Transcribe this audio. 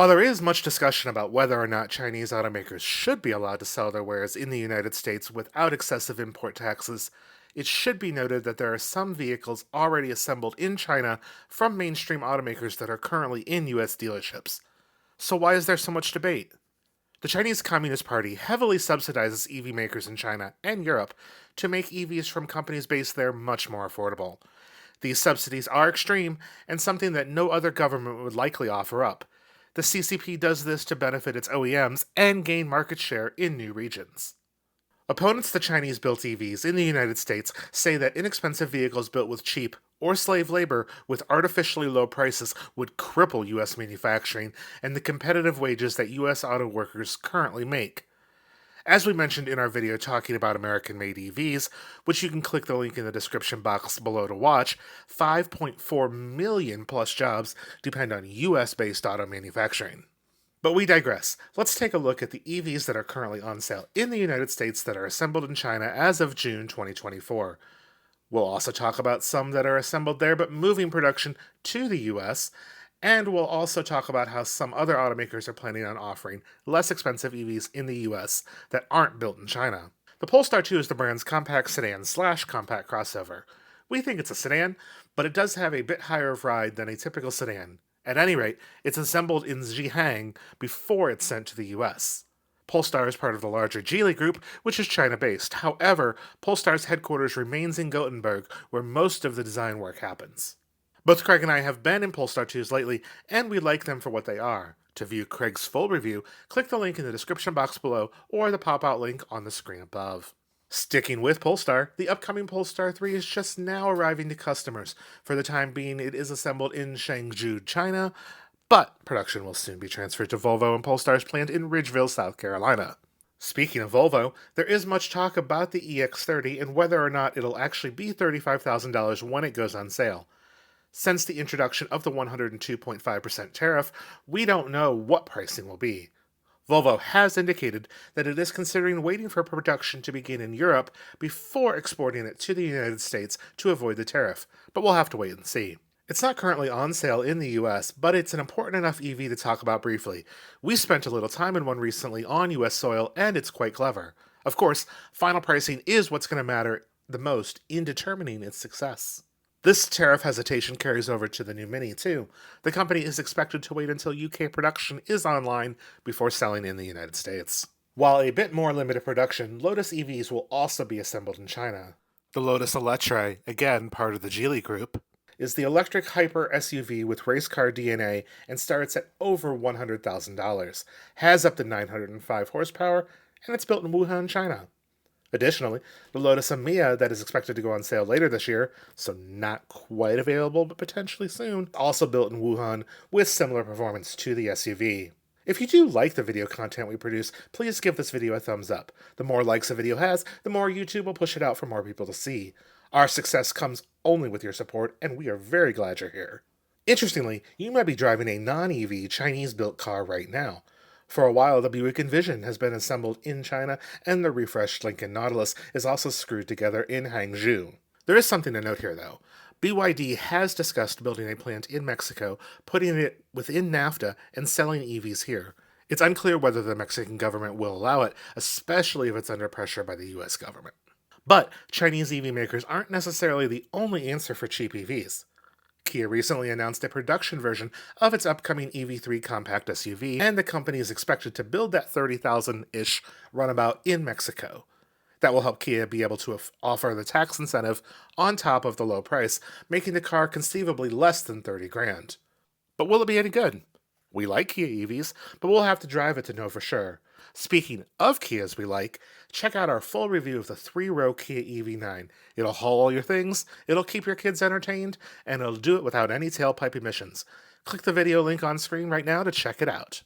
While there is much discussion about whether or not Chinese automakers should be allowed to sell their wares in the United States without excessive import taxes, it should be noted that there are some vehicles already assembled in China from mainstream automakers that are currently in US dealerships. So why is there so much debate? The Chinese Communist Party heavily subsidizes EV makers in China and Europe to make EVs from companies based there much more affordable. These subsidies are extreme and something that no other government would likely offer up. The CCP does this to benefit its OEMs and gain market share in new regions. Opponents to Chinese built EVs in the United States say that inexpensive vehicles built with cheap or slave labor with artificially low prices would cripple U.S. manufacturing and the competitive wages that U.S. auto workers currently make. As we mentioned in our video talking about American-made EVs, which you can click the link in the description box below to watch, 5.4 million plus jobs depend on US-based auto manufacturing. But we digress. Let's take a look at the EVs that are currently on sale in the United States that are assembled in China as of June 2024. We'll also talk about some that are assembled there but moving production to the US, and we'll also talk about how some other automakers are planning on offering less expensive EVs in the US that aren't built in China. The Polestar 2 is the brand's compact sedan / compact crossover. We think it's a sedan, but it does have a bit higher of ride than a typical sedan. At any rate, it's assembled in Zhejiang before it's sent to the US. Polestar is part of the larger Geely Group, which is China-based. However, Polestar's headquarters remains in Gothenburg, where most of the design work happens. Both Craig and I have been in Polestar 2s lately, and we like them for what they are. To view Craig's full review, click the link in the description box below or the pop-out link on the screen above. Sticking with Polestar, the upcoming Polestar 3 is just now arriving to customers. For the time being, it is assembled in Changzhou, China, but production will soon be transferred to Volvo and Polestar's plant in Ridgeville, South Carolina. Speaking of Volvo, there is much talk about the EX30 and whether or not it'll actually be $35,000 when it goes on sale. Since the introduction of the 102.5% tariff, we don't know what pricing will be. Volvo has indicated that it is considering waiting for production to begin in Europe before exporting it to the United States to avoid the tariff, but we'll have to wait and see. It's not currently on sale in the US, but it's an important enough EV to talk about briefly. We spent a little time in one recently on US soil, and it's quite clever. Of course, final pricing is what's going to matter the most in determining its success. This tariff hesitation carries over to the new Mini, too. The company is expected to wait until UK production is online before selling in the United States. While a bit more limited production, Lotus EVs will also be assembled in China. The Lotus Eletre, again part of the Geely Group, is the electric hyper SUV with race car DNA and starts at over $100,000, has up to 905 horsepower, and it's built in Wuhan, China. Additionally, the Lotus Emeya that is expected to go on sale later this year, so not quite available but potentially soon, also built in Wuhan with similar performance to the SUV. If you do like the video content we produce, please give this video a thumbs up. The more likes a video has, the more YouTube will push it out for more people to see. Our success comes only with your support, and we are very glad you're here. Interestingly, you might be driving a non-EV Chinese-built car right now. For a while, the Buick Envision has been assembled in China, and the refreshed Lincoln Nautilus is also screwed together in Hangzhou. There is something to note here, though. BYD has discussed building a plant in Mexico, putting it within NAFTA, and selling EVs here. It's unclear whether the Mexican government will allow it, especially if it's under pressure by the US government. But Chinese EV makers aren't necessarily the only answer for cheap EVs. Kia recently announced a production version of its upcoming EV3 compact SUV, and the company is expected to build that 30,000-ish runabout in Mexico. That will help Kia be able to offer the tax incentive on top of the low price, making the car conceivably less than $30,000. But will it be any good? We like Kia EVs, but we'll have to drive it to know for sure. Speaking of Kias we like, check out our full review of the 3-row Kia EV9. It'll haul all your things, it'll keep your kids entertained, and it'll do it without any tailpipe emissions. Click the video link on screen right now to check it out.